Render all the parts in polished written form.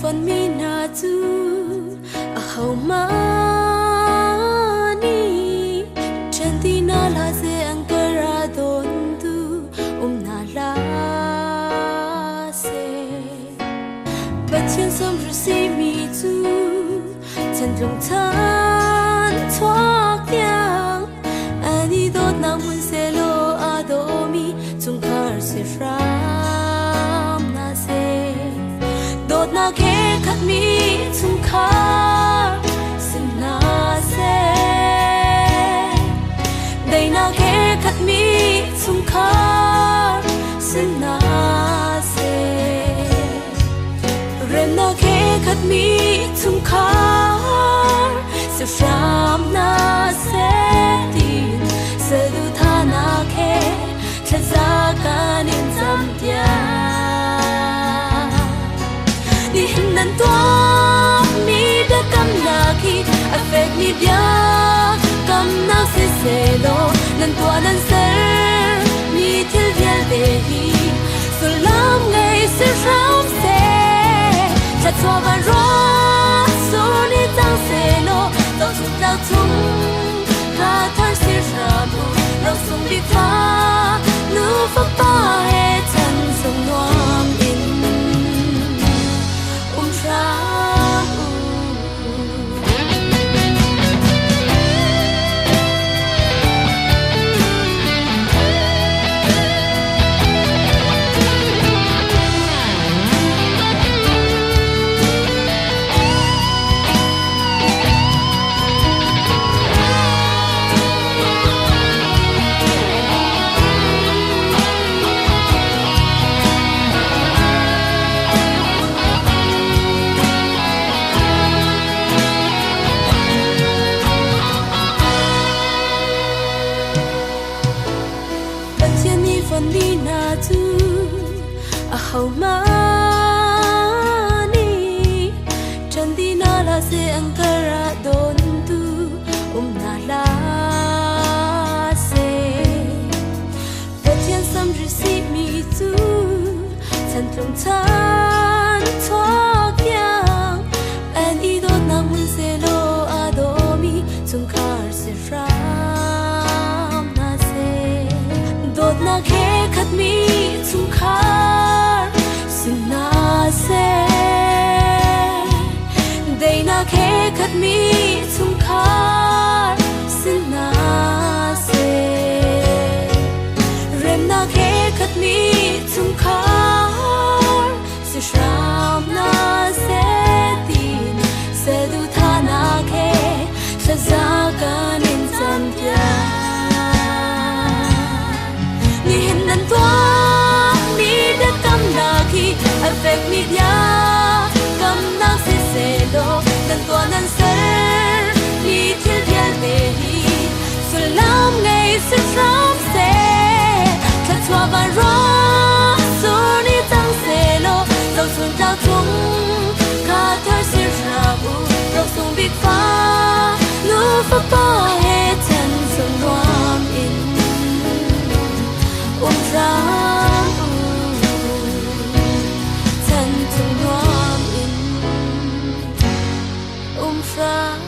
phần mi na tu a hậu mani chân ti na la se angkara don tu na la se bất chân sông rồi si mi tu chân lòng than thoát tiếng ani đốt nam mun se lo adomi chung khar se ram na se đốt na khe khát mi chung khar sin na se đây na khe khát mi chung khar sin na se ren na khe khát mi chung khar se ram na se tin se du tha na khe cha za ka nin zam tia đi hình nan toa mi đã cam na khi affect mi bia cam na se lo nan toa nan ser mi thil vial de hi so lam ngày se ram se cha toa van ro so ni tang se lo tao chung tao chung ka thar se ram lo sung bi pha nu fa pa he chan sung nuam in ra mi na tu a hậu mani chân đi na la se angkara don tu na la se bất thiên sam receive mi tu chân trong than thoát tiếng anh đi đốt nam mun se lo adomi chung khar se ram na se đốt na khe khát mi chung khar sin na se đây na khe khát mi chung khar sin na se rem na khe khát mi chung khar se shram na se tin se du tha na khe sa za ka nin zam tia ni hin nan toa mi đã cam na khi affect mi bia cam na se lo nan toa nan ser mi thil vial de hi so lam ngày se ram se cha toa van ro so ni tang se lo lo sun tao chung ka thar se ra bu lo sung bi fa lu fa pa he chan sung nuam in ra chân chung nuam in ra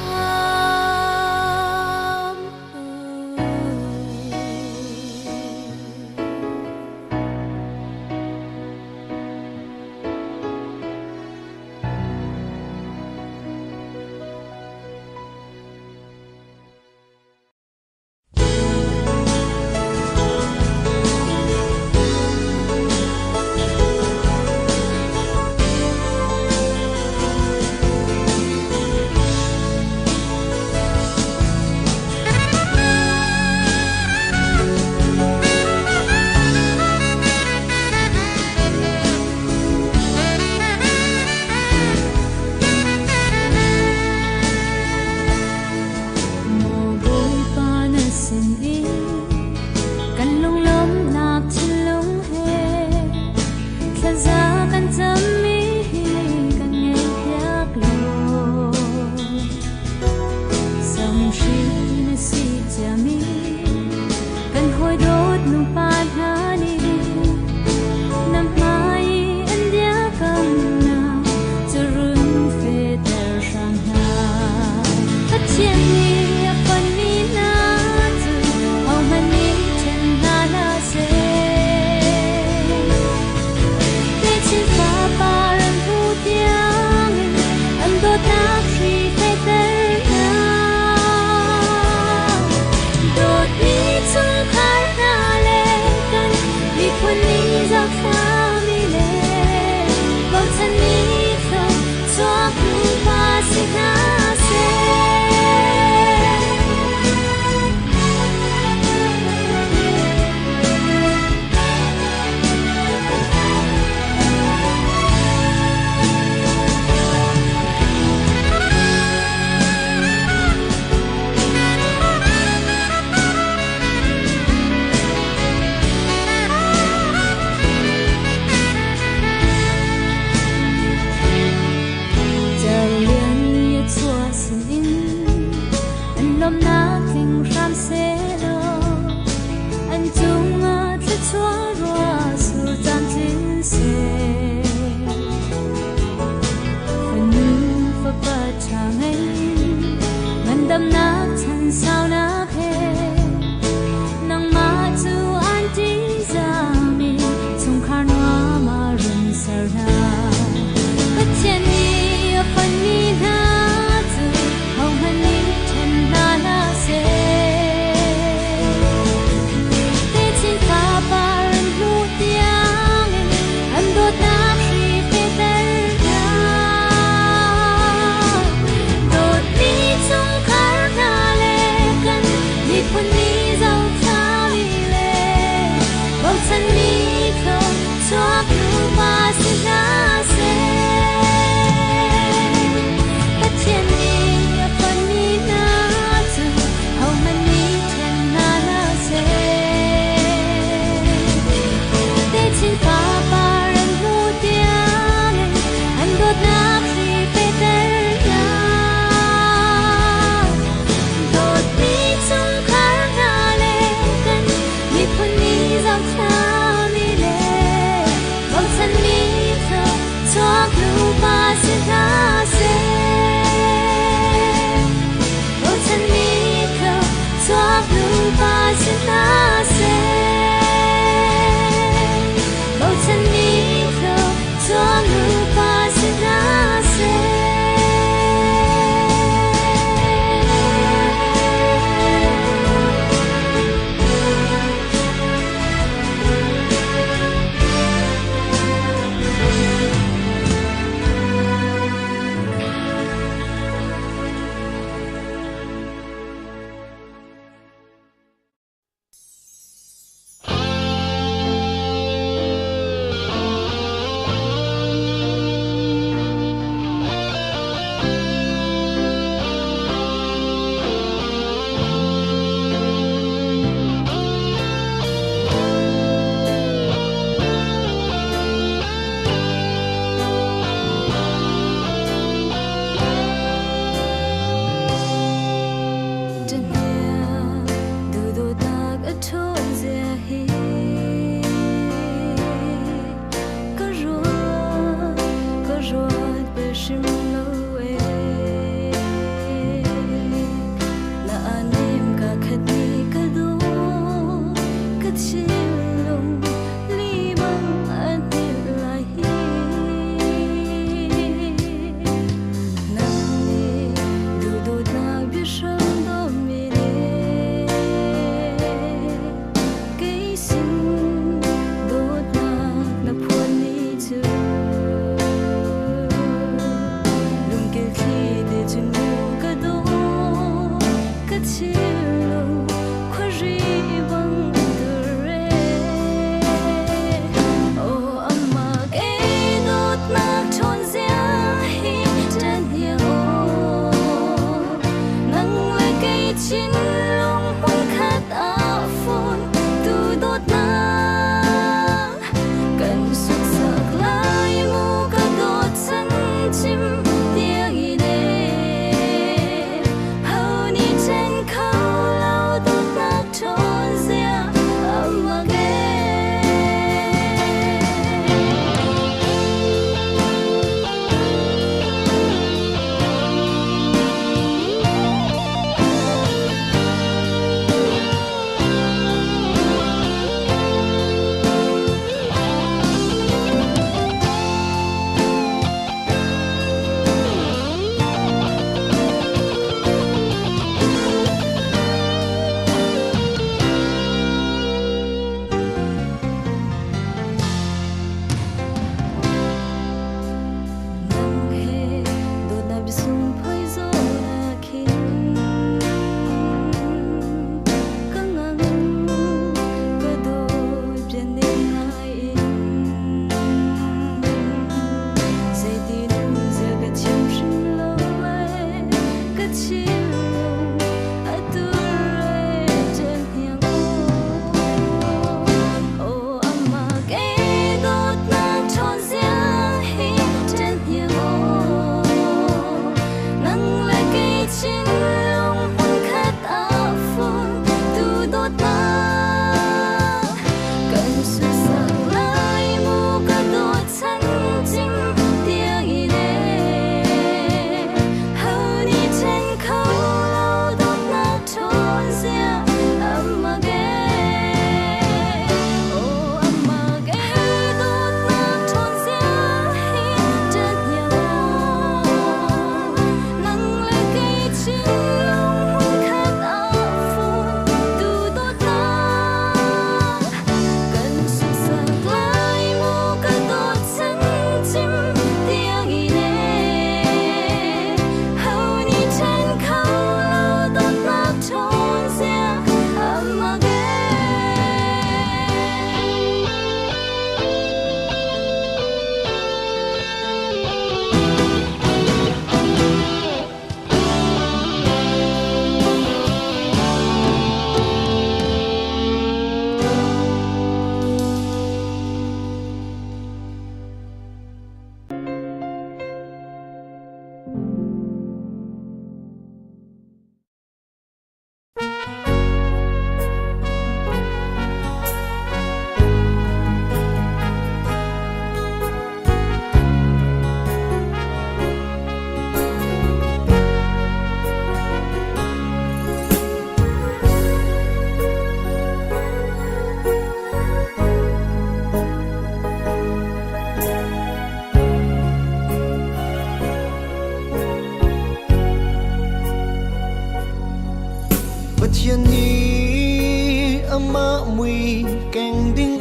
bất thiên ni ama mui keng ding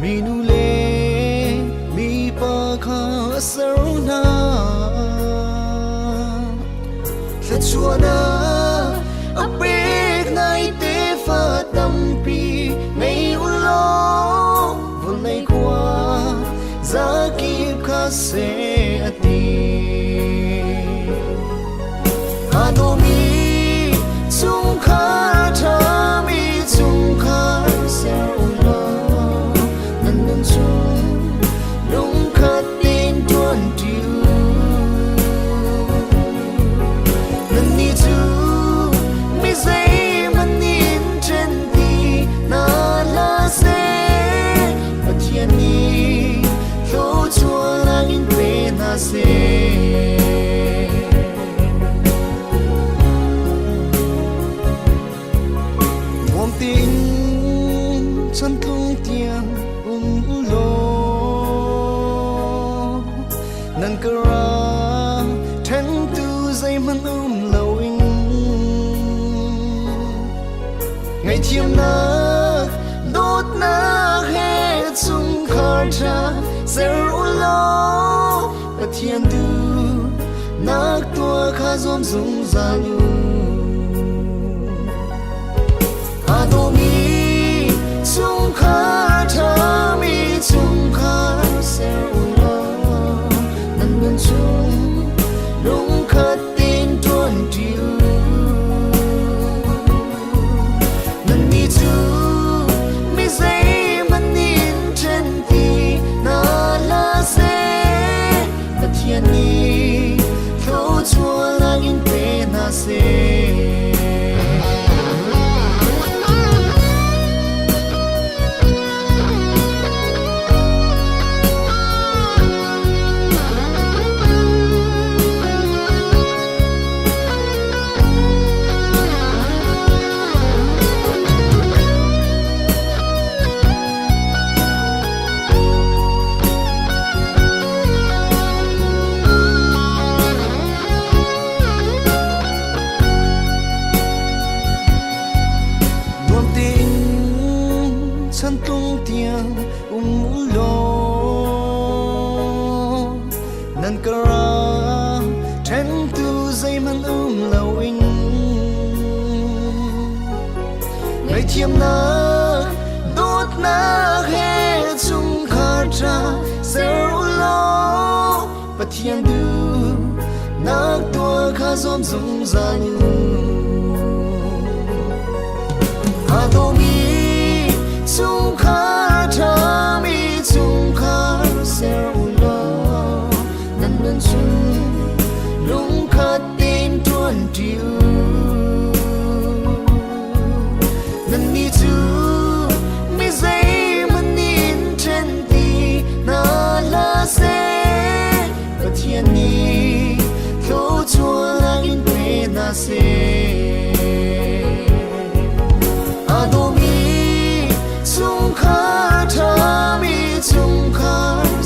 mi nu le mi pa kha saruna la chuana apek nai te fa tampi nei ulo vol nei kwa za ki kha se ati Adomi chung kha tha mi chung kha se ulo nan nan chung lung kha tin tuan tiu nan ni tu mi zai man in chen ti na la se pathian ni lo chua lang in pe na se tình chân tung tiếng lo nang kara ten tu dây man lâu in ngày chiêm na đốt na he chung khar cha zer ulo pathian tu nak tua kha zom zung zalu Adomi chung kha tha mi chung kha se ulo nan nan chung lung kha tin tuan tiu nan ni tu mi zai man in chen ti na la se pathian ni lo chua lang in pe na se chân tung tiếng lo nan kara ten tu dây man lâu in ngày chiêm na đốt na he chung khar cha zer ulo pathian du nak tua kha zom zung zalu Adomi chung kha tha mi chung kha se ulo nan nan chung lung kha tin tuan tiu nan ni tu mi zai man in chen ti na la se pathian ni lo chua lang in pe na se Adomi chung kha tha mi chung kha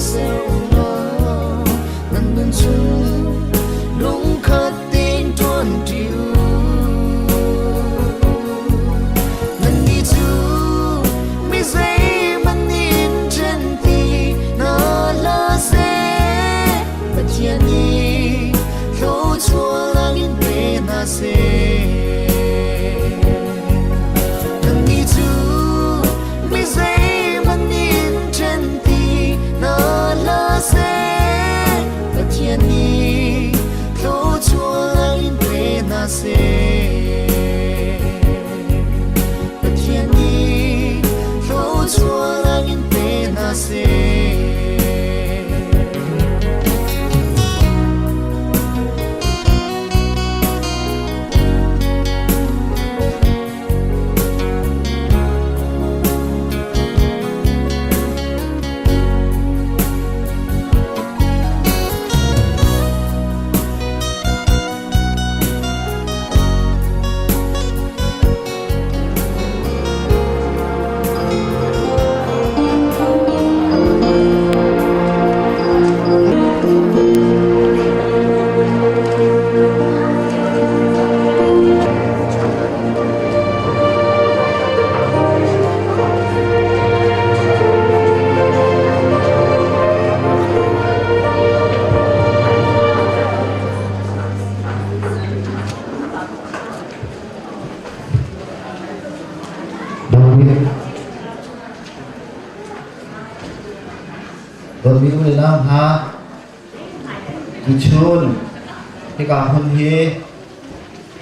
se ulo nan nan chung lung kha tin tuan tiu nan ni tu mi zai man in chen ti na la se pathian ni lo chua lang in pe na se pathian ni lo chua lang in pe na se pathian ni lo chua lang in pe na se โดนมีอุ้ยน้ำฮะทุชุนที่การหุ่นเฮ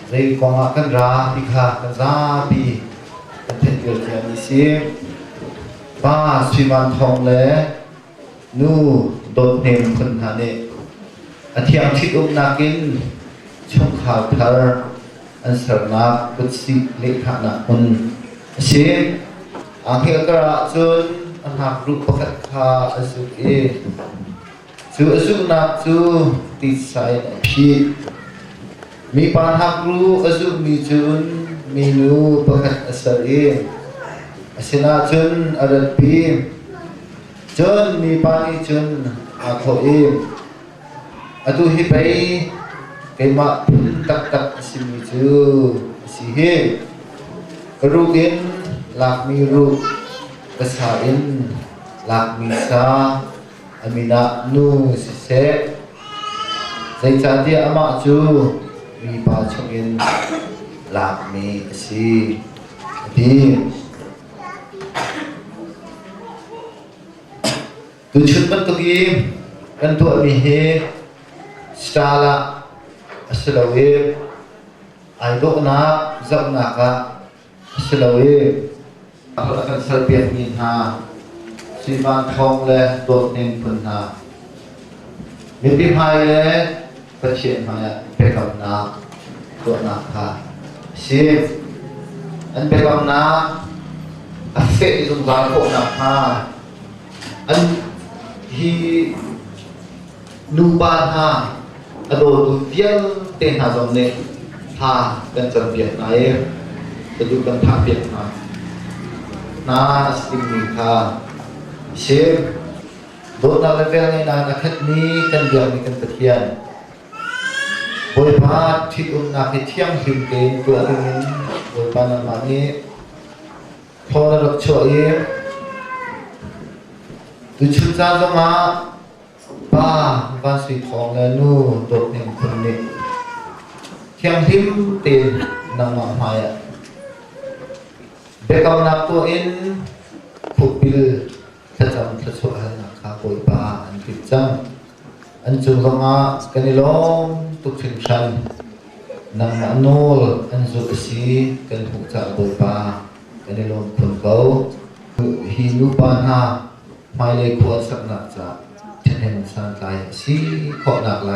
ในกองอากันราที่ขากันซาปีกันเทนเกิดจากนิสิมป้าชีวันทองเล่นู่โดนเนมคนหาเนอาเทียมที่นากินช่องข่าวทาร์อันสรนับกุศิเลขานาคนเช่นอังเกกระจนอันหักรูปประคาอสุกจูอสุนักจูติดสายพีมีปานหักรูอสุมีจุนมีนูประคาอสเอเสนาจุนอรัดพีจนมีปานิจุนอาโคเออตุฮิไปเกมาตักสิมิจูสิเฮรูกินหลักมีรูกษาอินหลักมีซาอามินานูสิเซใจจันที่อามาจูมีปาชงอินหลักมีสิดีตุชุดมันตุกีกันตัวมีเฮสตาละสลาเวไอโดนักจับนักะสลาเวเรากันสเปียมินหาสีบานทองและโดดเน่งพุนหามีพิพายและประเชียนมาเป็นกำนักตัวนักค่ะสีอันเป็นกำนักอัฟเฟตตรงกลางพวกนักค่ะอันที่นูบานหาอโดดูเวียนเต็นหาจอมเนหากันจำเบียดไหนจะดูกันทาเบียดมานาสติมีค่ะเชื่อโดนอะไรเวลาในนานักนี้กันเดียวมีกันตะเคียนบริบาทที่นักเที่ยงหิมเกนตัวเองบริบาทนั้นมานี้พอเราช่วยดูชุดจานจะมาป้าบ้านสีทองและนู่โดดเด่นคนนี้เที่ยงหิมเต็นนางมาหายเด็กเอานักตัวเองผูกบิลถ้าจำถ้าช่วยนักข้าป่วยป้าอันติดจังอันจุงมากันนี่ล้มตุกชิงชันนางมาโนลอันจุกสีกันถูกจับป่วยป้ากันนี่ล้มคนเขาฮินุปานาไม่เลยควรสักนักจะฉันเห็นสันไลสีขอหนักไล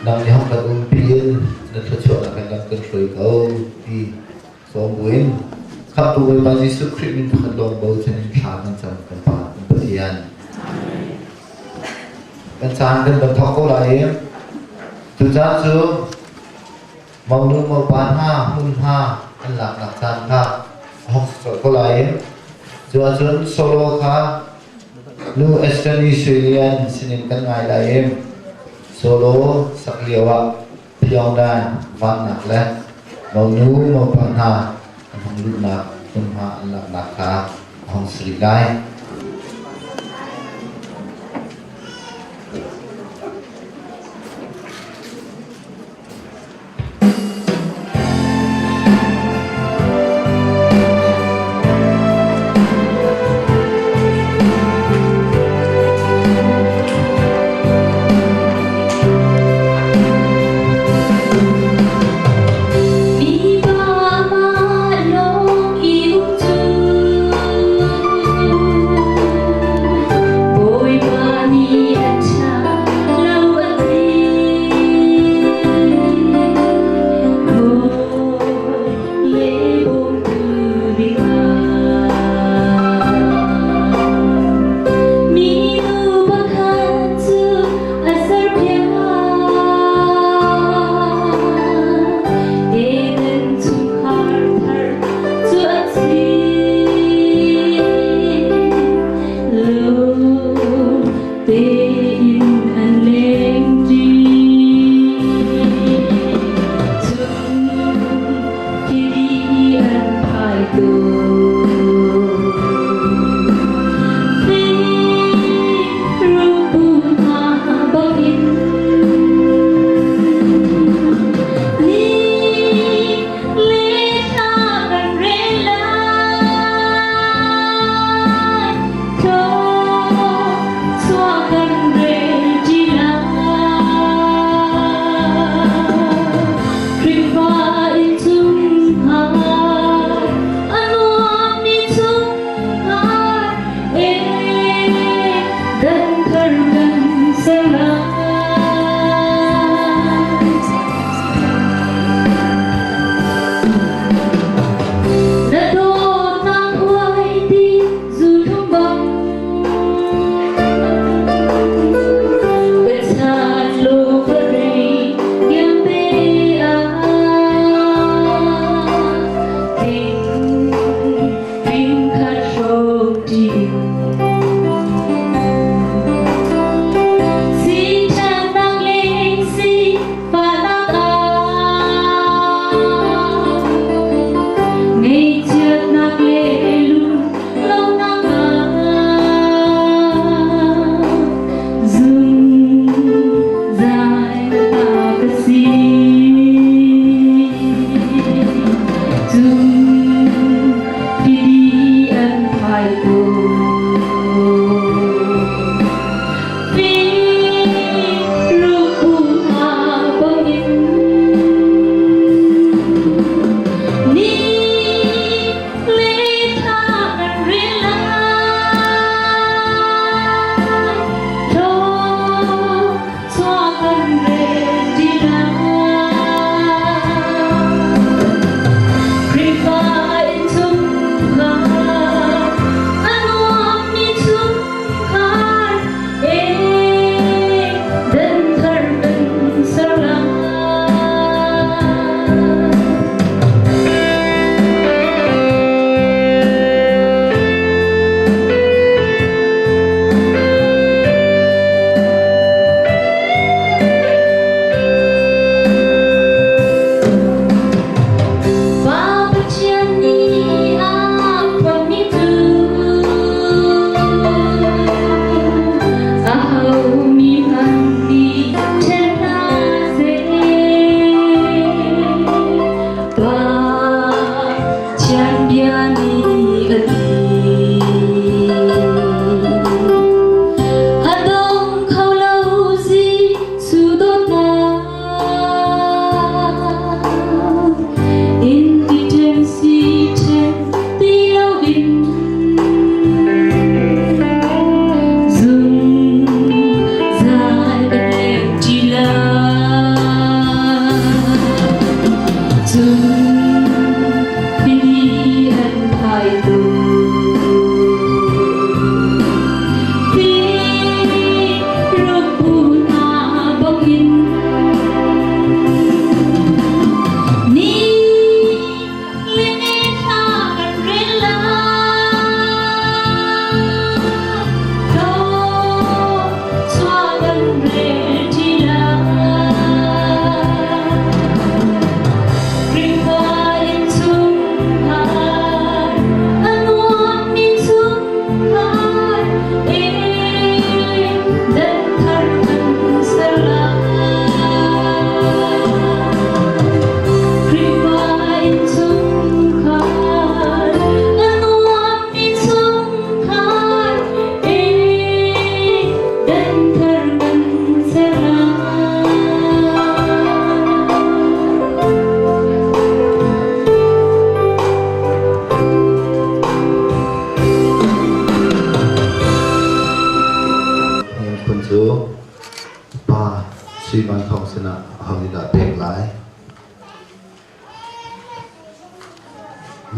นางในห้องกระดุมปีนนั่นถ้าช่วยนักกันกันช่วยเขาที่สมบูรณ์ข้าตัวบาจิสุคริมินขัดลงเบาฉันขานกันจำกันป่าปฏิญาณกันจานกันบรรทอกเขาไหลตุจานจูมองดูมองปานห้าหุ่นห้าอันหลักจานค่ะห้องสดเขาไหลจวนจนโซโลค่ะนูเอสเตนีเซเลียนสินิกันไงไหลโซโลสักเลียวะพิยองได้วันหนักและมองนูมองปานห้าห้องลุกนักหุ่นห้าอันหลักค่ะห้องสลีได้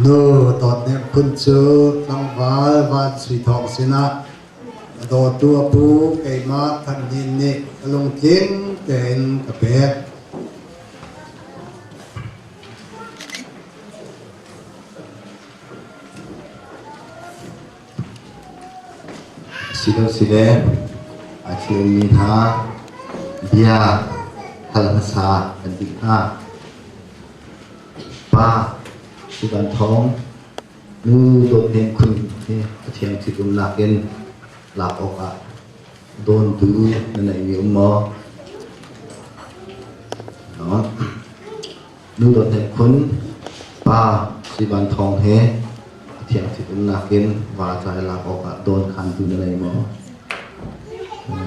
nô tọt nè phun chú tăng và suy thọ xin á đồ tua pu cây má thân nhìn nè lông chiến tên cà phê xin lỗi chị nhìn ha bia thằng sa anh đi ha ba chị bạn thong nu đột nhiên khun thì thiang chị cũng lạc in lạc ốc à đồn từ này nhiều mơ đó nu đột nhiên khun ba chị bạn thong he thiang chị cũng lạc in và trái lạc ốc à đồn khăn từ này mơ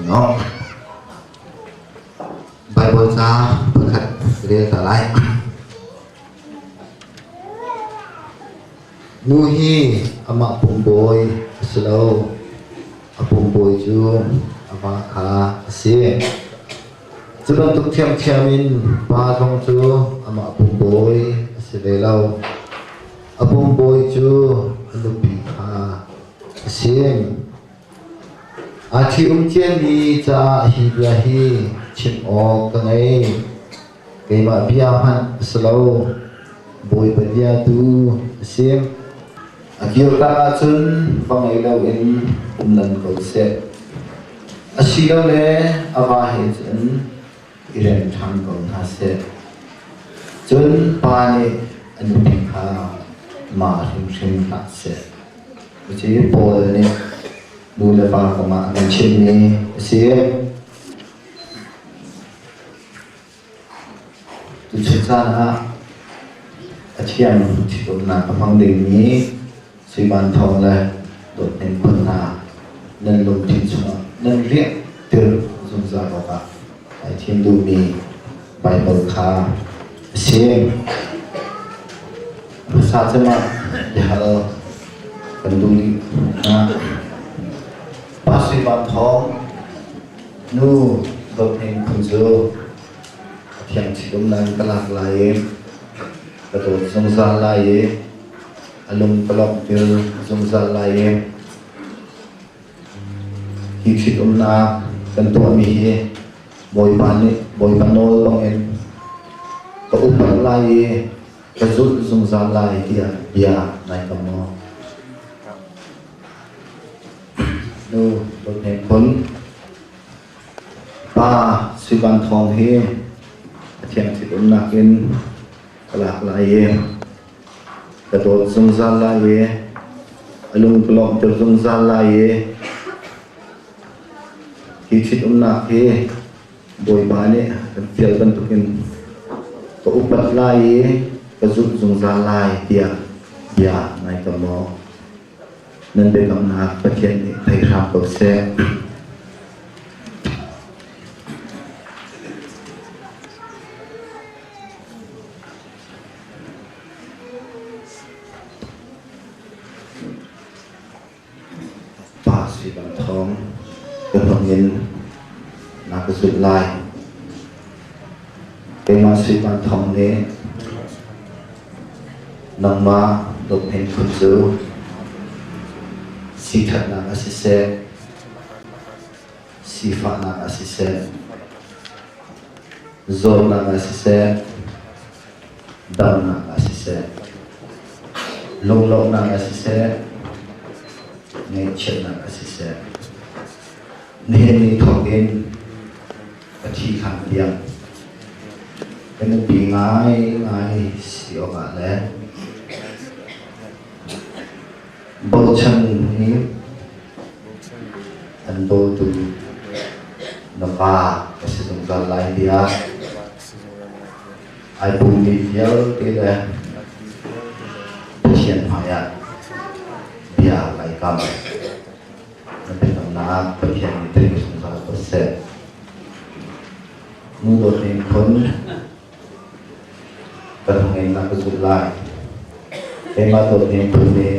đó Bible sa berkat dia salai nuhi ama pumboy slow apumboy chu ama kha se chuban tuk thiam thiamin pa thong chu ama pumboy se lelau apumboy chu anupi kha se athi chen ni cha hi bia hi chim o ka ngai ke ma bia han slow boy badia tu sim akil ta chun vangai lo in umlan ko se asilo le awa he chun iren thang ko ha se chun pa ni anupi kha ma hrim ta se chi pol ni nu le pa ko ma na chin ni se tu chut sa na thiam chi ko na ka phang ding ni suy ban thong le đột nên quân na nên lùng thịt xuống nên riết từ dùng ra vào cả tại thiên du mi bài bầu khá xem sa chứ mà để hở cần du đi ba suy ban thong nu đột nên quân dư thiam chỉ đúng là cái lạc lại cái đồ dùng ra lại alung pelok til zungzal lai hi thit na kan to mi hi boy panol bang en ka upan lai ka zul zungzal lai dia bia nai ka mo no to ne kon pa siban thong hi thiam thit na kin kalak lai cái đồ dùng ra là gì alung pelok từ dùng ra là gì khi chít nạc thì bồi bán ấy cái phiền cần thực hiện có upat là gì cái dùng ra là tiệt bia này cái mò nên để làm nạc phát hiện thấy ra cầu xe suy ban thong cái phần nhìn là cái rụt lại cái mà suy ban thong này nằm mà đột nhiên khôn dữ si thật là cái xe si phạt là cái xe rồi là cái xe đâm là cái xe lông lông là cái xe nghe chuyện là cái gì nên đi thọ gen cái chi khăn tiếng cái nó bị ngay xíu cả đấy bầu chân ní anh đô từ nó ba cái sử dụng ra lại đi ai bùng đi phía cái đấy chuyện hỏi ạ bia lại cầm nóเป็นตำนานประเทศนี้ถึง30%มูโดนคนก็ทำงานนักสุดลายเป็นมาตัวเองคนนี้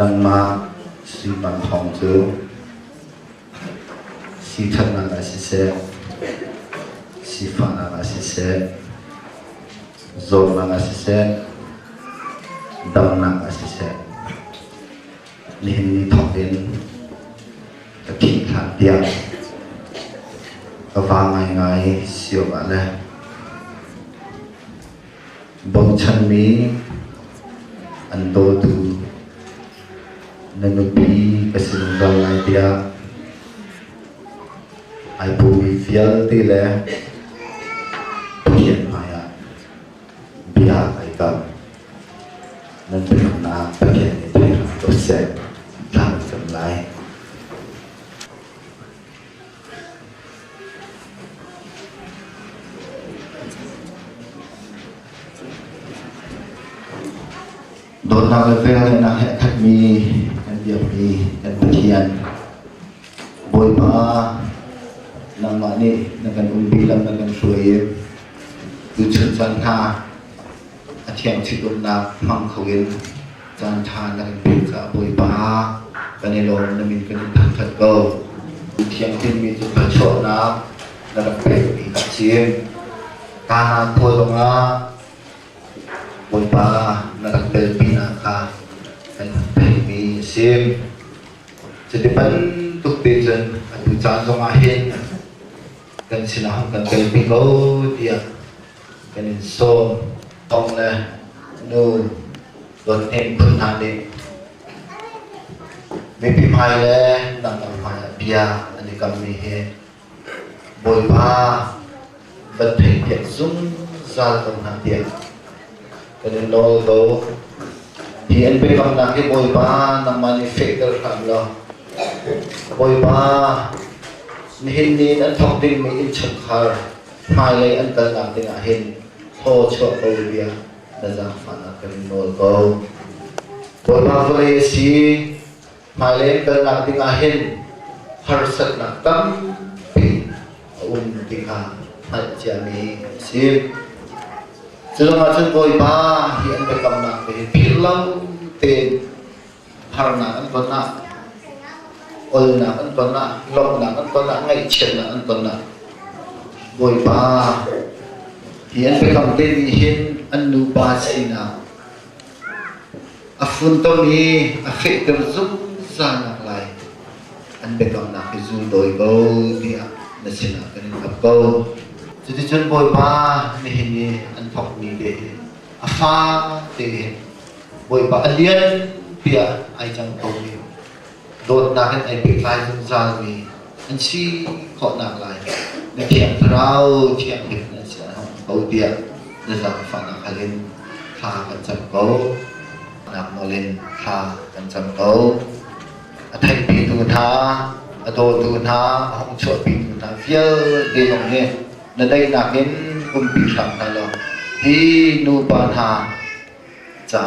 นั่งมาสีบันทองเจอสีทันนักสิเสสีฟ้านักสิเสโซนักสิเส đau nặng sẽ nên thọ đến cái khi thản tiệm và ngày siêu bạn này bông chân mi anh tôi tu nên nó bị cái sự đau lại tiệm ai bùi phía thì là hiện mai à bia ai cầm nên bây giờ là thực hiện thì tôi sẽ làm chậm lại đột nào về là hệ khách mi anh điều mi anh thực hiện bồi ba nang mani nakan bilang nakan suy tu chun san tha athiam chitun na mang khawin chan tha nakan bil ka boi ba kanilo namin kan that go thiam tin mi chu pa cho na nakan pe ni ka chim kana thoi nga boi ba nakan pe pina ka kan pe mi sim setipan tuk te chen atu chan zo nga hen kan sinahang kan kay pigo dia kan so tong le nu don em Khun hane me pi mai le nang mai bia ani kam mi he boi ba vật thể hiện dung ra tông hạt tiền kan no do thì anh biết bằng là cái boi ba nang manifest kan lo boi ba hin ni an thong tin mi in chak khar hai lấy an kan làm tin a hin tho cho câu bia da za phản kan nol câu boi ba vle si hai lấy kan làm tin a hin har sat na kam pi tin ha hai cha mi si cho mà chân boi ba hiệnไปกำลังไปพิลังเต็มhar na an kon na ol na an kon na long na an kon na ngai chen na an kon na boi ba hiệnไปกำเต็มhiện an nu ba si na a fun to mi a fe ter zum za na lai anไปกำna ke zu doi go dia na sin na kan ka go jadi chân boi ba ni ni an thok mi de a fa te boi ba alien pia ai chang to mi đột na cái ai bị lai zum za mi an si kho na lai ne thiam rao thiam hit na sa ho dia na za fa na khalin tha kan cham ko na molin tha kan cham ko a thai pi tu tha a do tu tha hong cho pi tu tha phía de long ne na đây là cái công ty sản này lo thì nu ban hà trả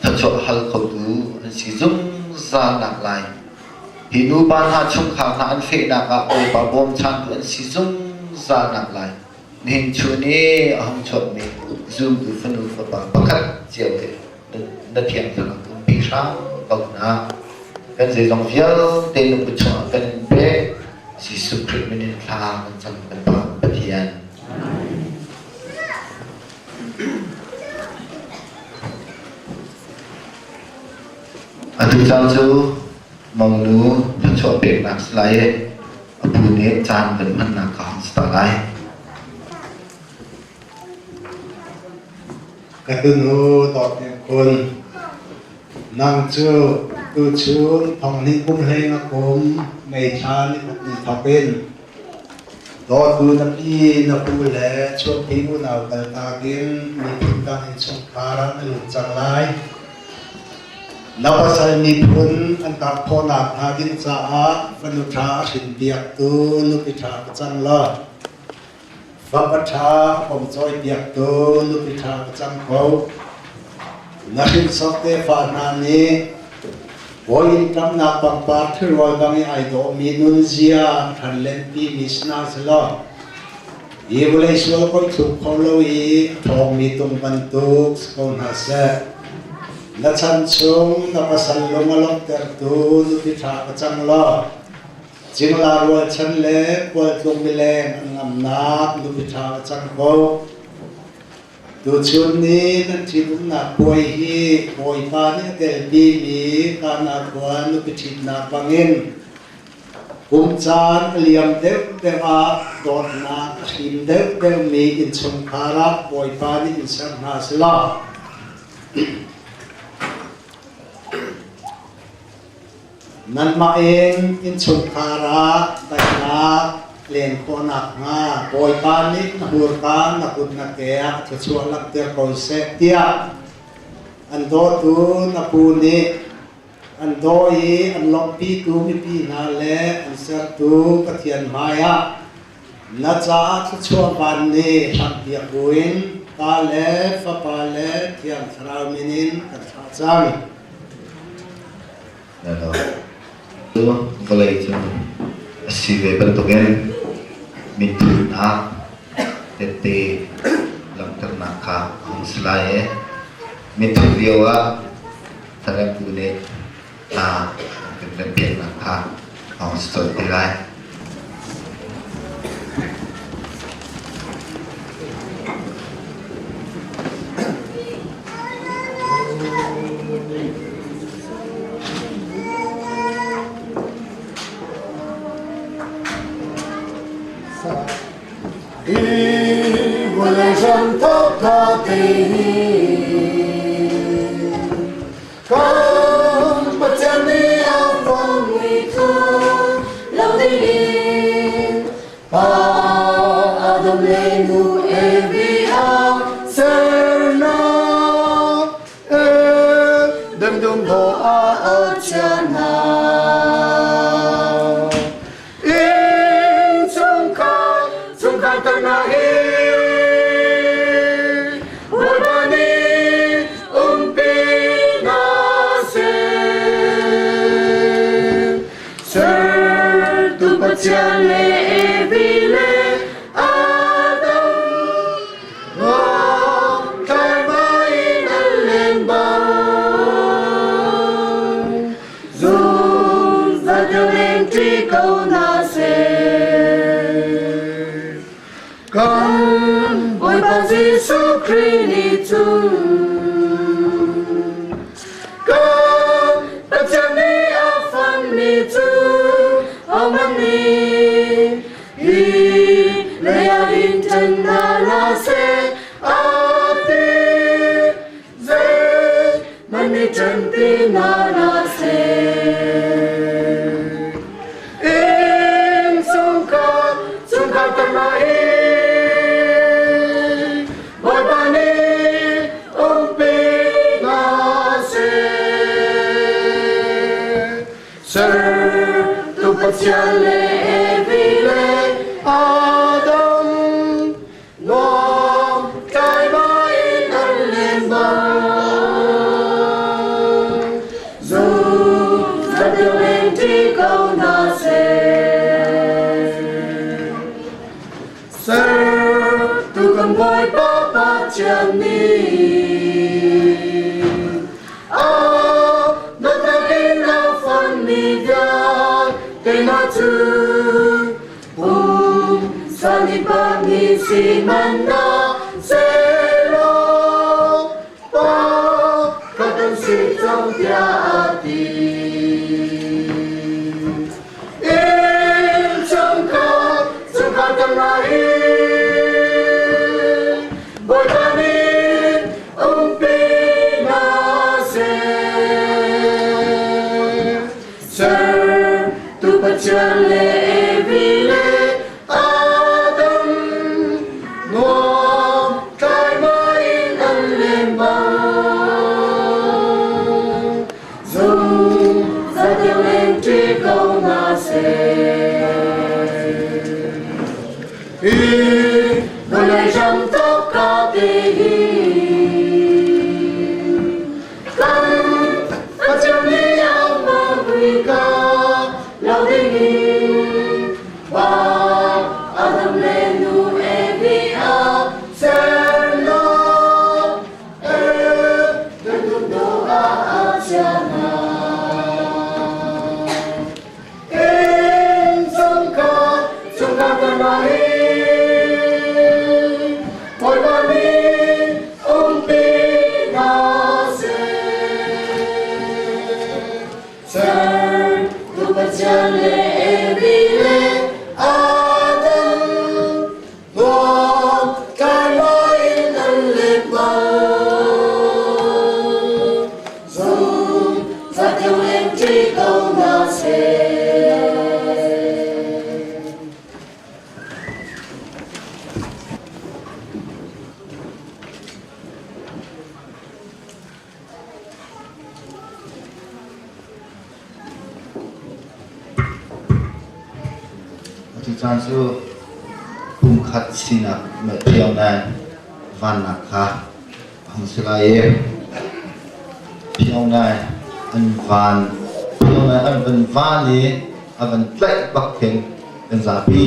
thật cho hal khẩu tú sử dụng ra nặng lại thì nu ban hà trong khảo là anh phê nặng à ôi bà bom chan anh sử dụng ra nặng lại nên chỗ này ông chọn này dùng từ phân u phân bằng bất khắc chiều thì nó thiện cho công ty sản cộng na cái gì dòng phía tên nó bút chọn cái bé si supreme min tha kan kan pa pathian atu chan chu mong nu tha cho pek nak slai apu ne chan kan man na ka sta lai cái tu nu tọt niệm Khun năng chu tu chun thong ni kum hei nga kum ngày cha ni thọ bên đó tu nam y na pu le cho pi mu nào ta ta kiến ni pun ta ni chung khara na lu chang lai na pa sai ni pun an ta pho na tha din cha a fa nu tha sin biak tu nu pi tha chang la va pa tha pom choi biak tu nu pi tha chang ko na hin sok te fa na ni Boy kam na pangpa thirwa bangi ai do minun zia than len pi misna selo ye bole so ko thu kholo yi thong mi tum ban tu skon ha se na chan chung na pasal long along ter tu nu ti tha ka chang lo jing la ro chan le ko tlong mi le ngam na nu ti tha ka chang ko tu chun ni nan chin na poi hi poi pa ni tel bi mi ka na kwa nu pi chin na pangin kum chan liam deuh deuh a dot na him deuh deuh mi in chung khara poi pa ni in sang na sila nan ma eng in chung khara dai na len ko nak nga poi pa ni na hur ka na kut na ke a chu lak te concept tia an do tu na pu ni an do yi an lok pi tu mi pi na le an ser tu pathian maya na cha chu ban ni hak dia buin pa le fa pa le thiam thrau minin ka tha chang đó tu có lấy cho si về bên tổ gen mình thu na tete làm ter na ka hong slai mình thu liu a thằng phụ nữ taเป็นเรื่องนะka hong soiไปไรTrong thốc có tình con bất chân đi áo phong mi thu lâu đi in pa adam le nu evi a serna đêm đêm hồ a ở chân na in chung ca tân na cha lệ vi lệ Adam ngom khai mai năn lên băng dù ra theo lên tri câu na se con ôi ba Giêsu Christ chung con ta chẳng đi áo phần mi chung ông anh đi lea in chân na la se a ti dê man ni chân ti na la se in sung ca tân na bồi ba ni pi na se tu cha lệ vi lệ Adam ngom cái mai năn lên băng dù ra theo lên tri câu na se tu cần vội ba chân đi nó ta đến nào phần mi ga cái nó chưa Sani pagi si mana selo pa kadang si trong tia ati in trong ca tâm lai bồi ta đi pi na se tu pacha le vi le Adam ngom cái mai năn lên băng dù ra theo lên tri câu na se người lại trong tất cả tình Khun và chẳng lý áo mà vì ca lâu đi ba Adam le nu e vi a sen nó đừng đừng đổ a cha na in trong ca tâm lai chan su kum khat sina me thiam na van na kha hong silai thiam na an van thiam na an van ni avan tlai bak khen kan za pi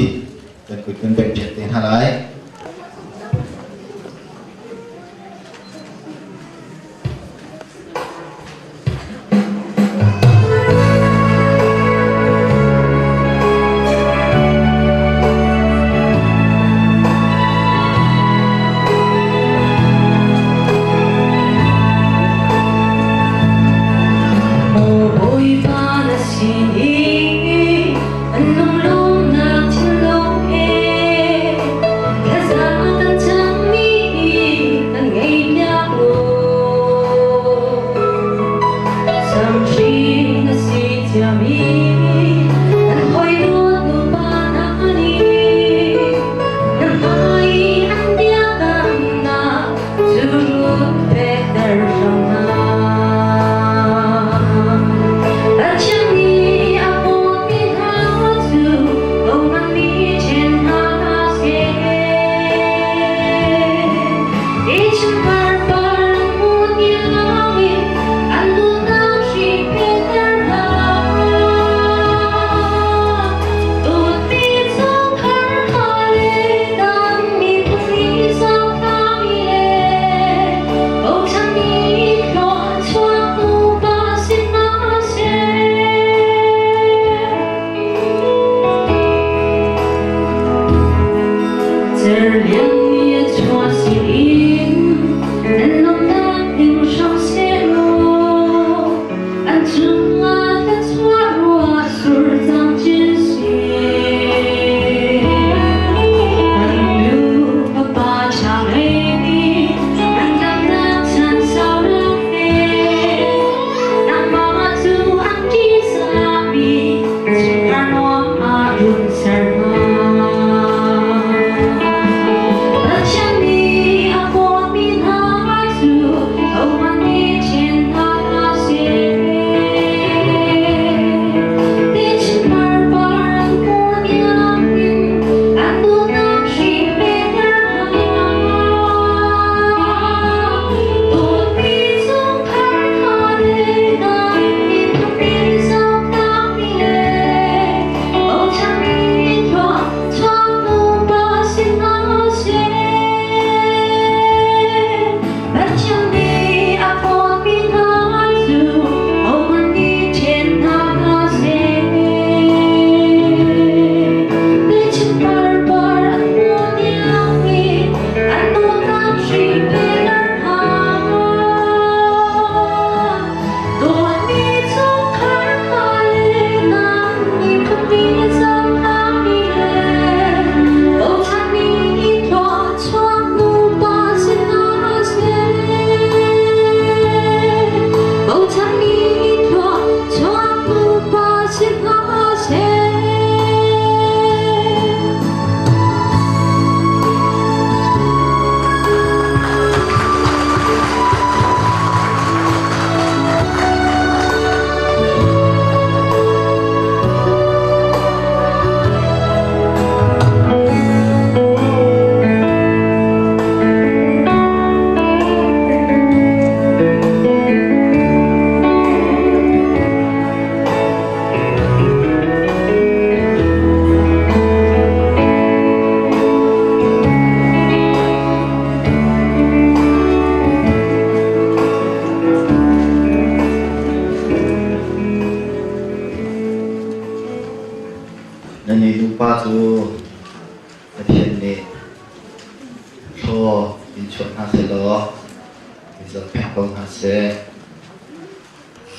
kan ku kan ben chet ten halai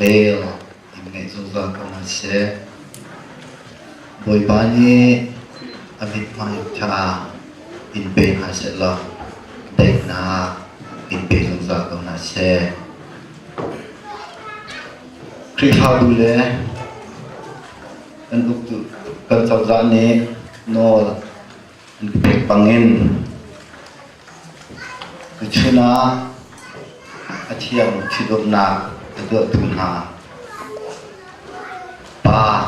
fail imne zuwa kona se boy bani amit mai tha in pe ha se lo dek na in pe zuwa kona se kri ha du le an uk tu kan chau za ne no an pe pangin chuna athiam chidop na ado tuna pa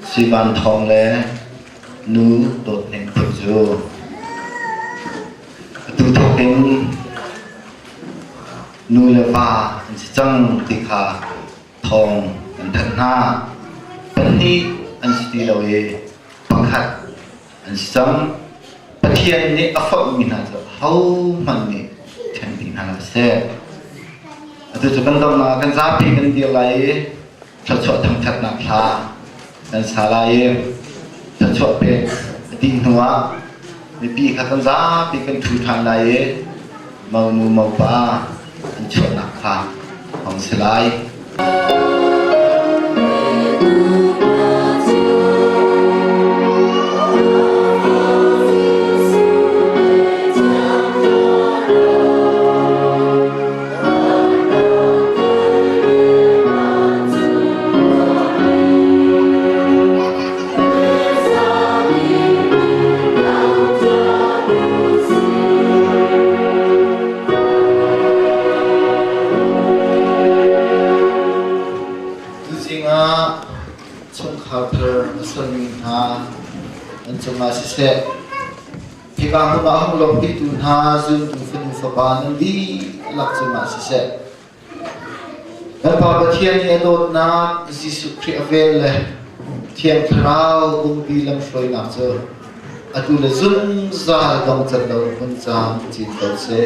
sivan thong le nu dot neng jo tu thokin nu le ba chang tikha thong an than na pan hi an sti lo ye pakhat an sam pathian ni afak mi na zo hau man ni then tin hala se atu chu kan dom na kan za pi kan dia lai cha chwa thang chat na kha kan sa lai cha chwa pe tin nuwa mi pi kha kan za pi kan thu than lai mau nu mau pa an chwa na kha hong se lai se khi ka hu na hu lo pi tu na zu tu fu fa pa nan di lak chu ma se kan pa ba thian ni do na jisu khri avel le thian thrau um bi lam shroi na chu atu le zum za dong chan lo kun cham chin to se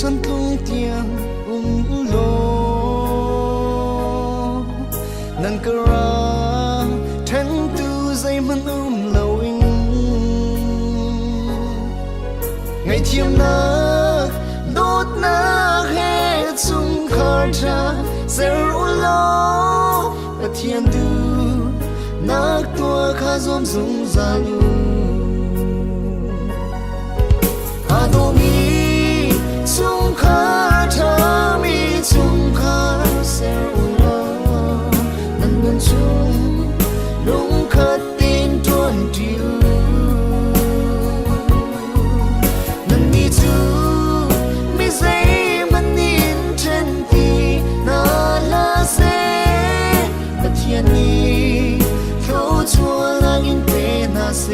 ฉันต้องเตียงโลนันกระแทนตูใจมันเลวิงไงเทียมนักโดดนักเฮจุงคาร์จาเซรุโลปะเทียนดูนักตัวข้าซอมซุงซาลูอาโดมีจุงคาร์จามีจุงคาร์เซรุโลนั่นมันจุงลงคัดตินทวนดิวนั่นมีจูมีใจมันนินเทนตีนาลาเซปะเทียนนี้เขาชัวลากินเปนาเซ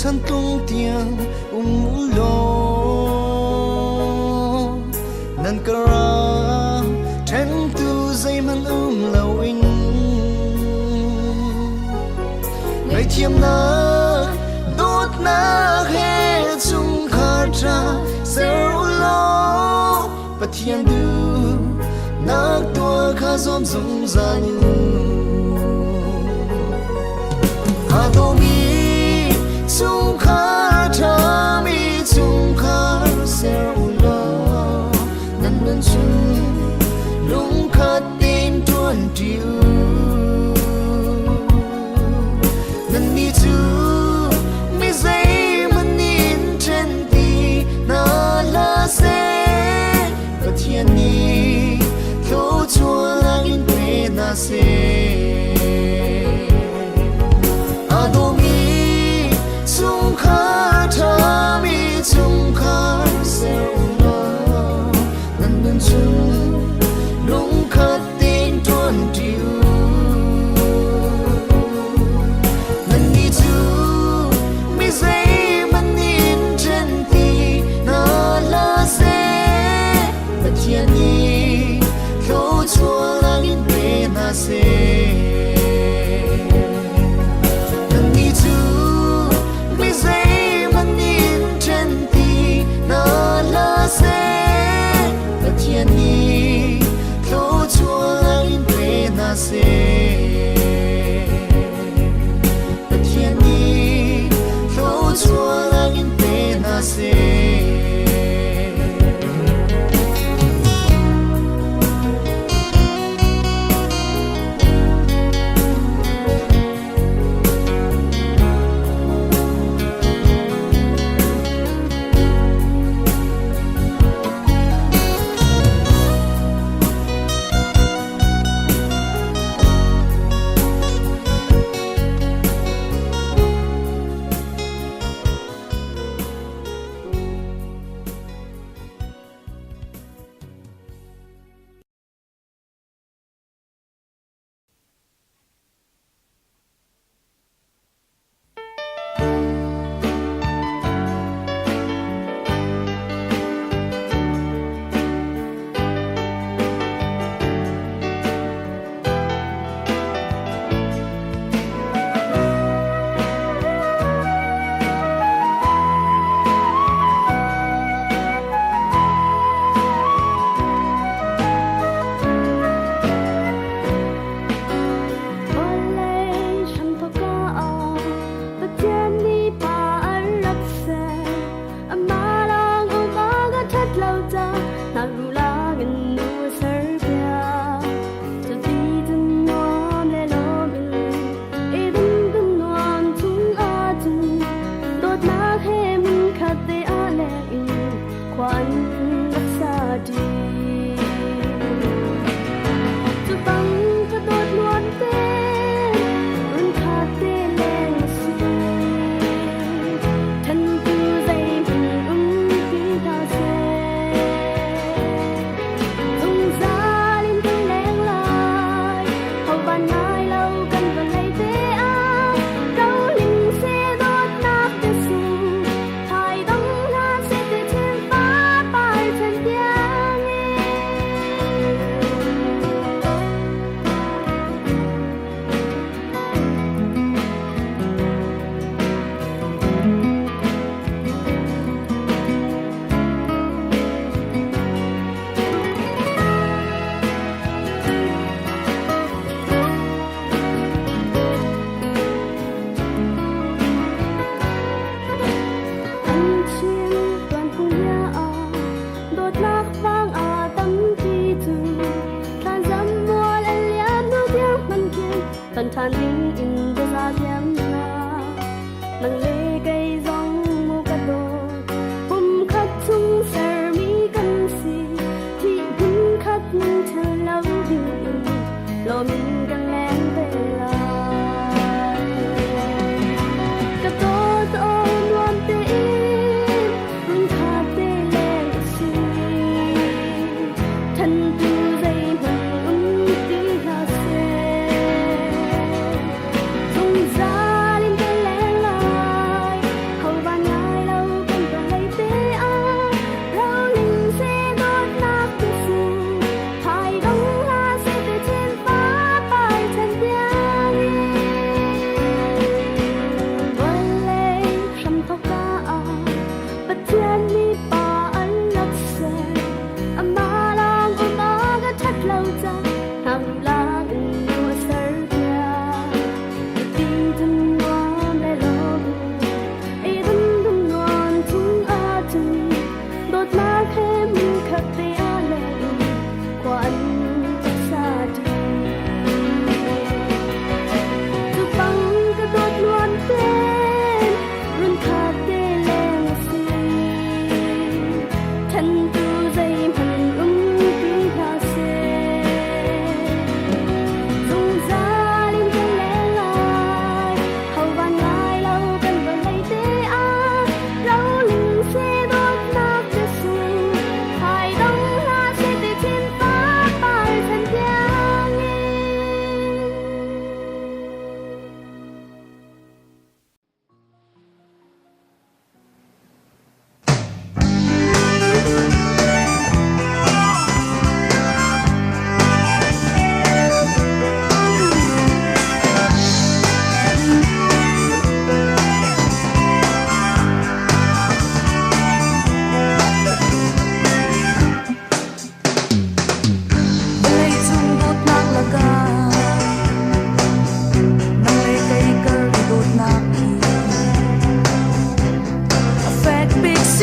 ฉันต้องเตียงโลนั่นกระแทนตูใจมันเลวิงไงเทียมนักโดดนักเฮจุงคาร์จาเซรุโลปะเทียนดูนักตัวข้าซอมซุงซาลูอาโดมีจุงคาร์จามีจุงคาร์เซรุโลนั่นมันจุงลงคัดตินทวนดิวนั่นมีจูมีใจมันนินเทนตีนาลาเซปะเทียนนี้เขาชัวลากินเปนาเซอาโดมีจุงคาร์จามีจุงคาร์เซรุโลนั่นมันจุงลงคัดตินทวนดิวนั่นมีจูมีใจมันนินเทนตีนาลาเซปะเทียนนี้เขาชัวลากินเปนาเซนั่นมีจูมีใจ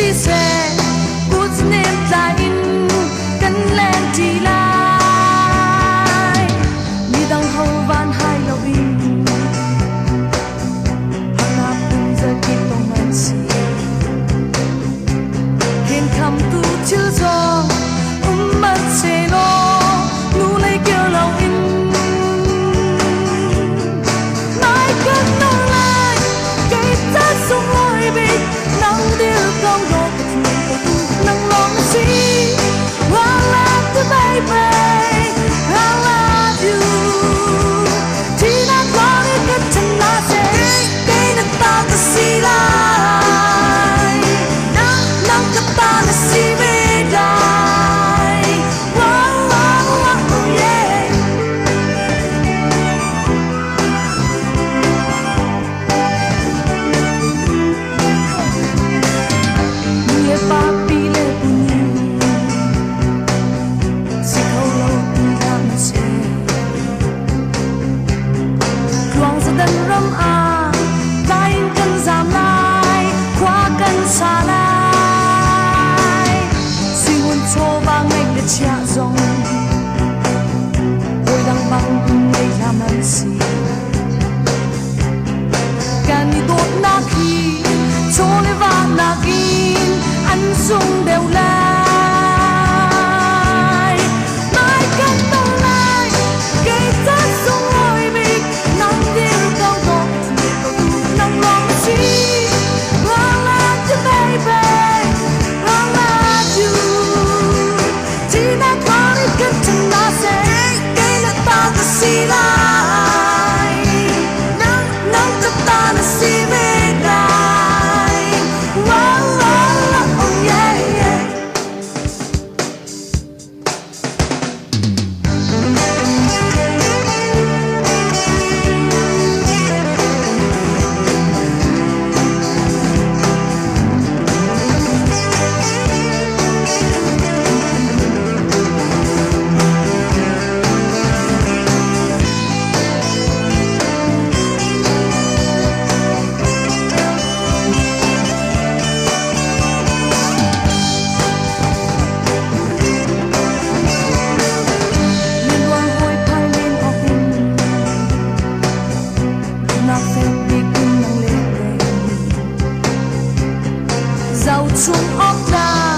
chia sẻ cút niềm ta in cân lên chỉ lại mi đang hầu van hai lâu in hana pun giờ kịp tông man si hiền khăm tu chưa gió mất xe lo nu lấy kêu lâu in mai cất nâng lại cây ta sung lối bị nắng tiêu công độ nắng lòng si I love you baby I love you chỉ đã có cái cách chẳng là sẽ cây nó ta ta si lại nắng ta ta ta si về lại wow wow wow yeah nghe papi le bunyi si khâu lâu tin đam se luang sa dan ram a kai kan zam lai khwa kan sa lai si hun cho ba ngay le chia zong ôi đang băng ngay làm ăn si can ni đốt na khi cho le va na in anh sung đều lại mai cất tông lại cây ta sung lối bị nắng tiêu cao độ nắng lòng si I love you baby I love you chỉ đã có đi cách chẳng là sẽ cây là ta ta si lại nắng nắng cho ta là si về lại wow wow wow yeah yeah liên quan hồi phai lên học in na phép đi cùng năng lên giàu chuông óc ra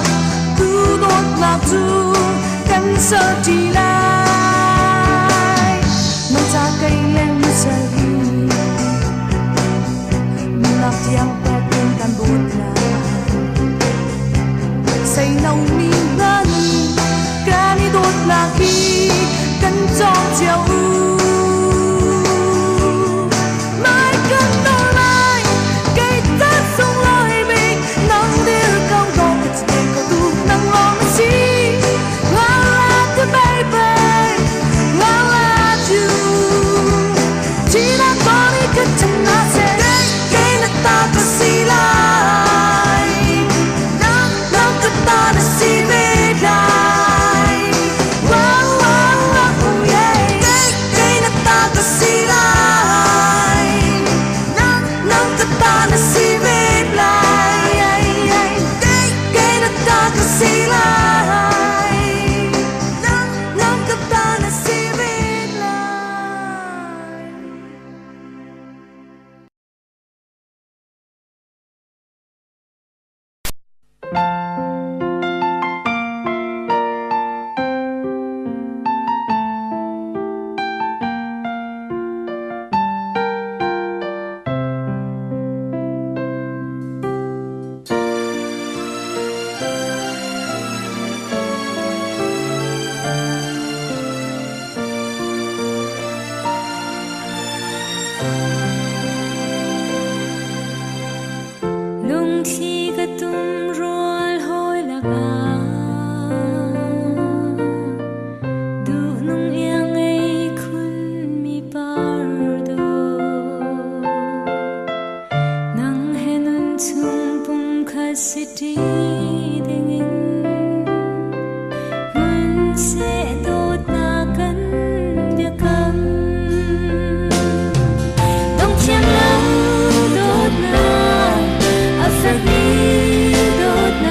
tu đốt là tu cắn sơ chỉ lại nông ra cây lên sơ đi mình làm tiếng qua bên căn bột là say nâu mi ngân ca ni đốt là khi cắn cho chiều mai cất tông lại cây ta sung lối bị nắng tiêu cao độ cầu tu nắng lòng si I love you baby I love you chỉ đã có đi cách chẳng là sẽ cây là ta ta si lại nắng nắng ta ta ta si về lại wow wow wow yeah cây là ta ta si lại nắng nắng ta ta ta si về lại cây là ta ta si lại nắng nắng ta ta ta si về lại lung khi ka tum rual hoi la ga du nung yang ei khun mi par do nang henun chung pum kha city dingin mun se dot na kan ya kam dong chiang lang dot na a sa ni dot na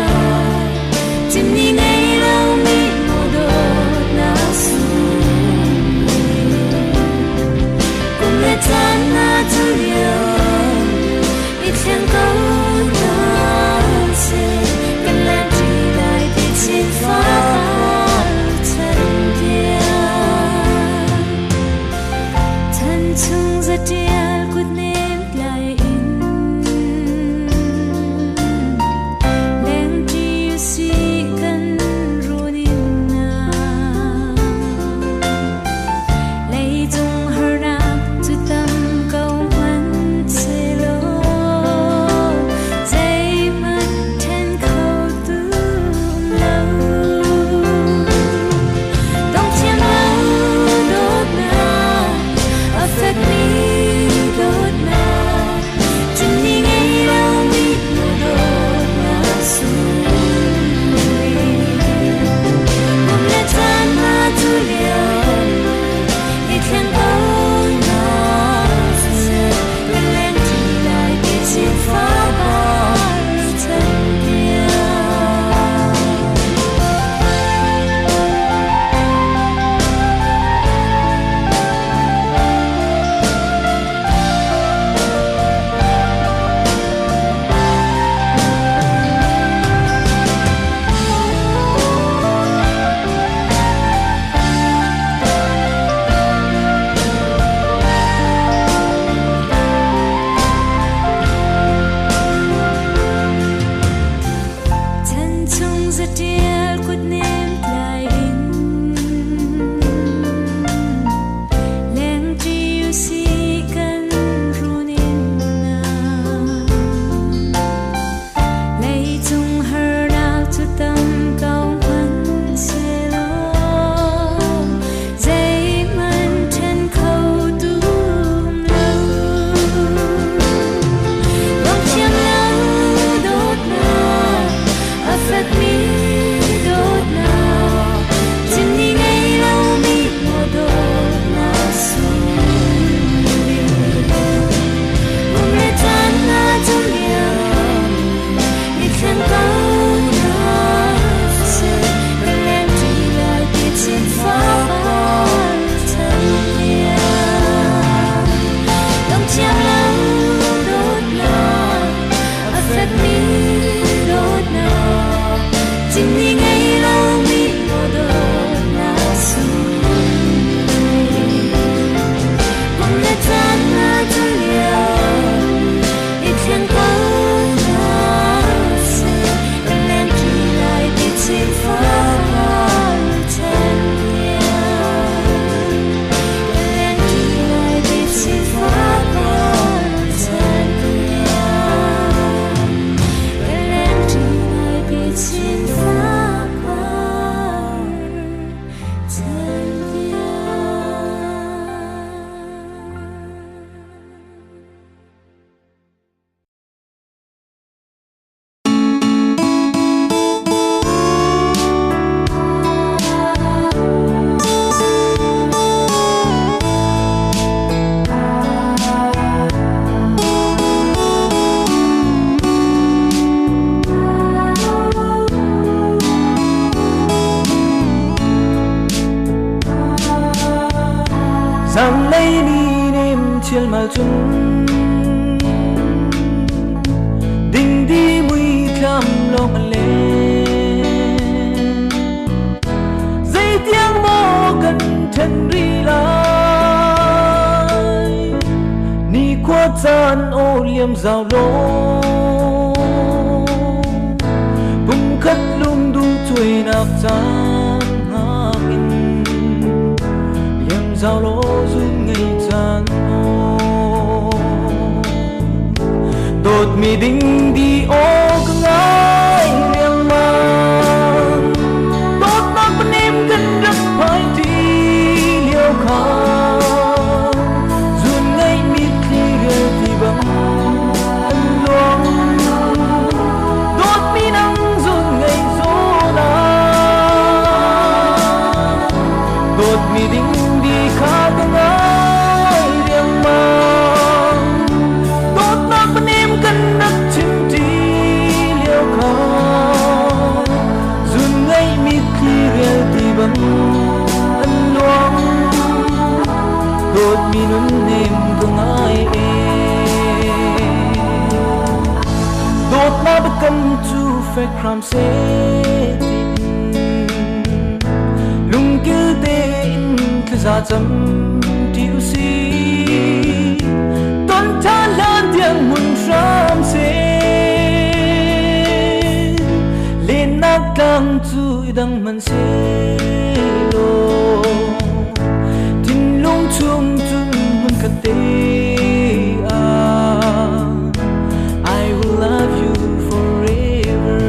ban ô liêm rào lô bung khất lung du chuối nạc chan hạc in liêm rào lô rút ngày chan ô đột mi đinh đi ô cứ ngay liêm mang đột nạc bên em gần đất phải đi liêu khang run ngay mít khi gờ thì bằng ân luang đột mi nắng run ngay gió na đột mi đinh đi khá cứ ngay liêm mang đột nạc bên em gần đất chim đi liêu khang run ngay mít khi gờ thì bằng ân luang đột mi nun nem tung ai đột na bất cầm chu phép kram se lung kil te in ke za cham tiu si ton chan lan tiang mun ram se lên nak kang chu dang man se lo tin lung chung chung hun ka te I will love you forever.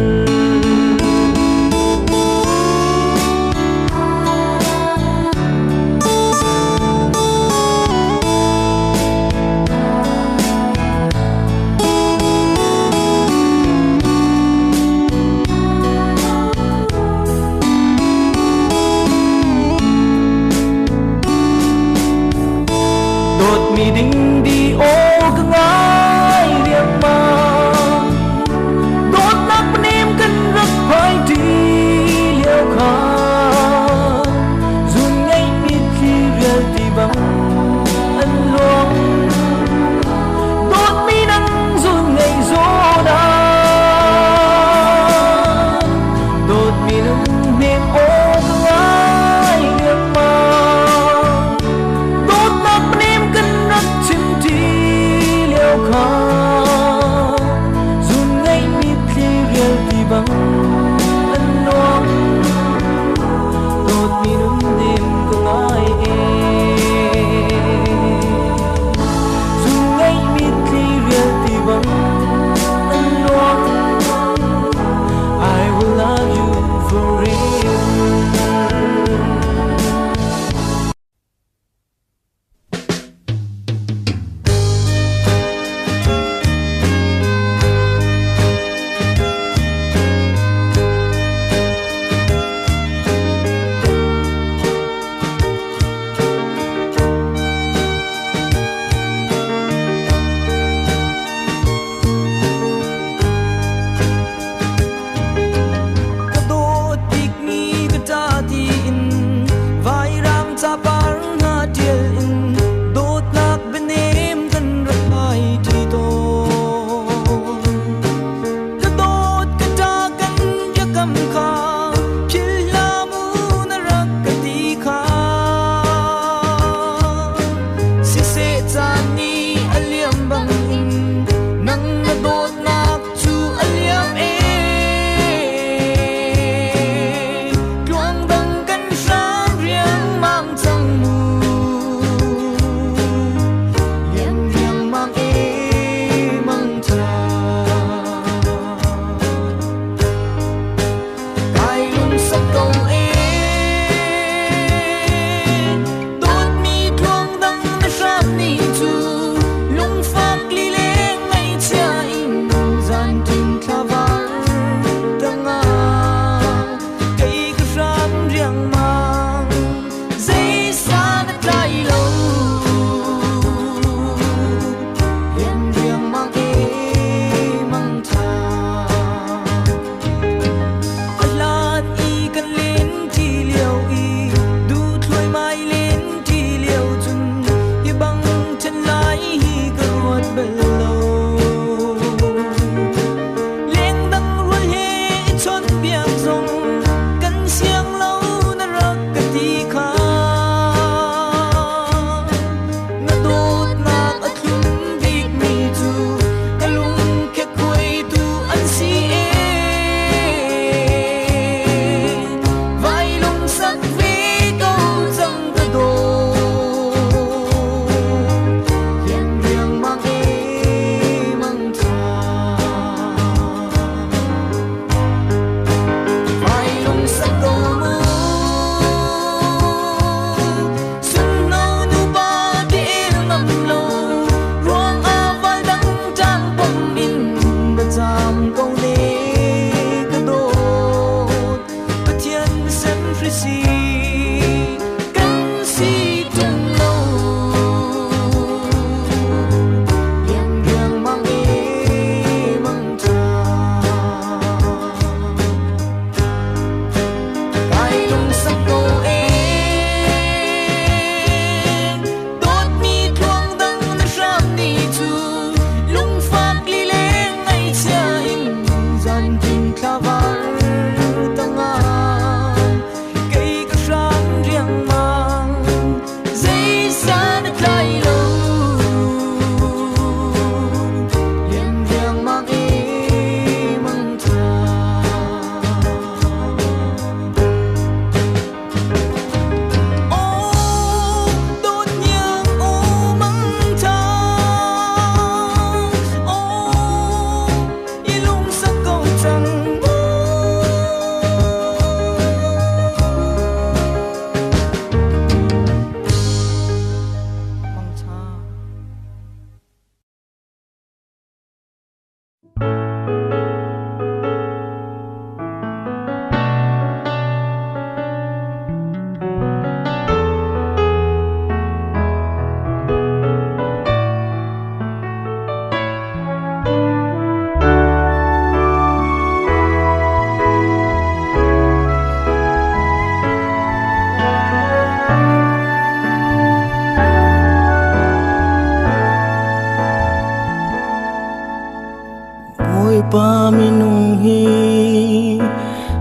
mi nung hi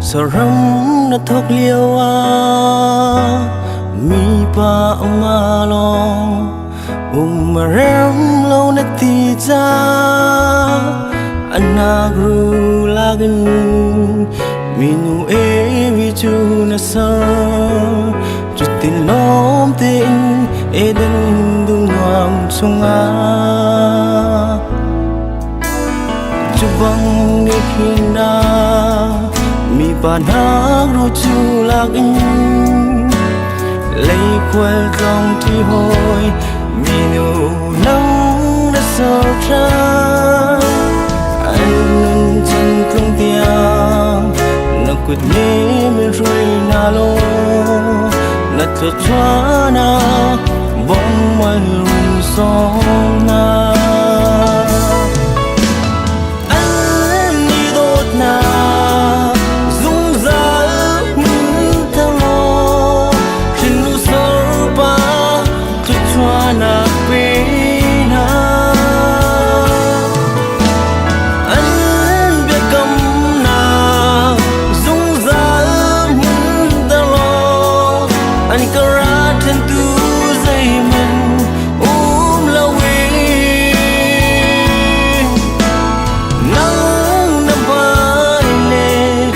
saram na thok liawa mi pa amalong umarem lo na ti cha anagru lagin minu e vi chu na sa tin lom tin eden dung nuam sunga chubang ni khina mi banang ru chu lagin lấy quel trong thi hồi mi nu nắng đã sầu ra anh nun chân không tiang nó quyết nhé mi rồi na lo na cho chua na bóng mây rung sóng na anh đi đốt na dung ra ta lo xin nu sơ pa cho chua na pe na anh biết cầm na dung ra ta lo anh cứ ra trên tu dây mình lâu nắng năm ba lệ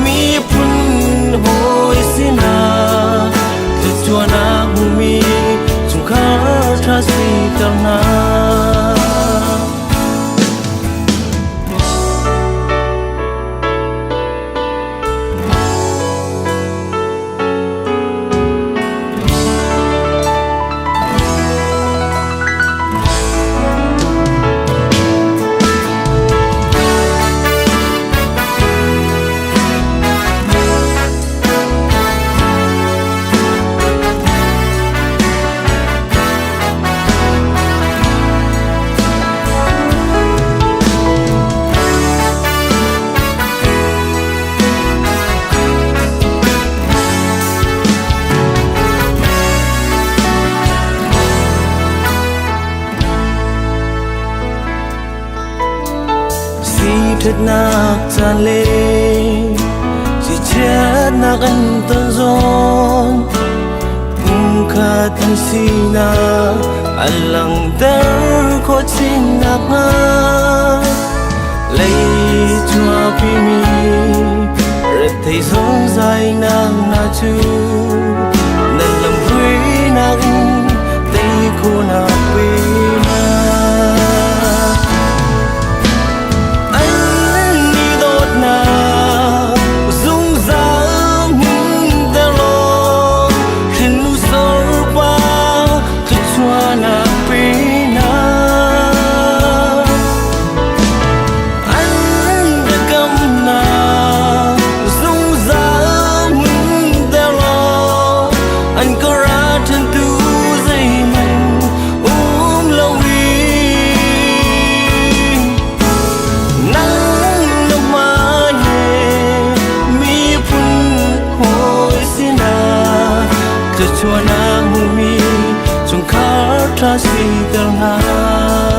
mi phun hồi xin à từ chua na mi chung khá tra si tao na thật nạc tràn lên chỉ chết nạc anh tân giòn khát anh xin na anh lặng đỡ khó xin nạc na lấy chua pi mi rất thấy gió dài nàng na chu nên lòng vui nạc tay cô nạc quê na chua na mu mi chung khá tra si tao na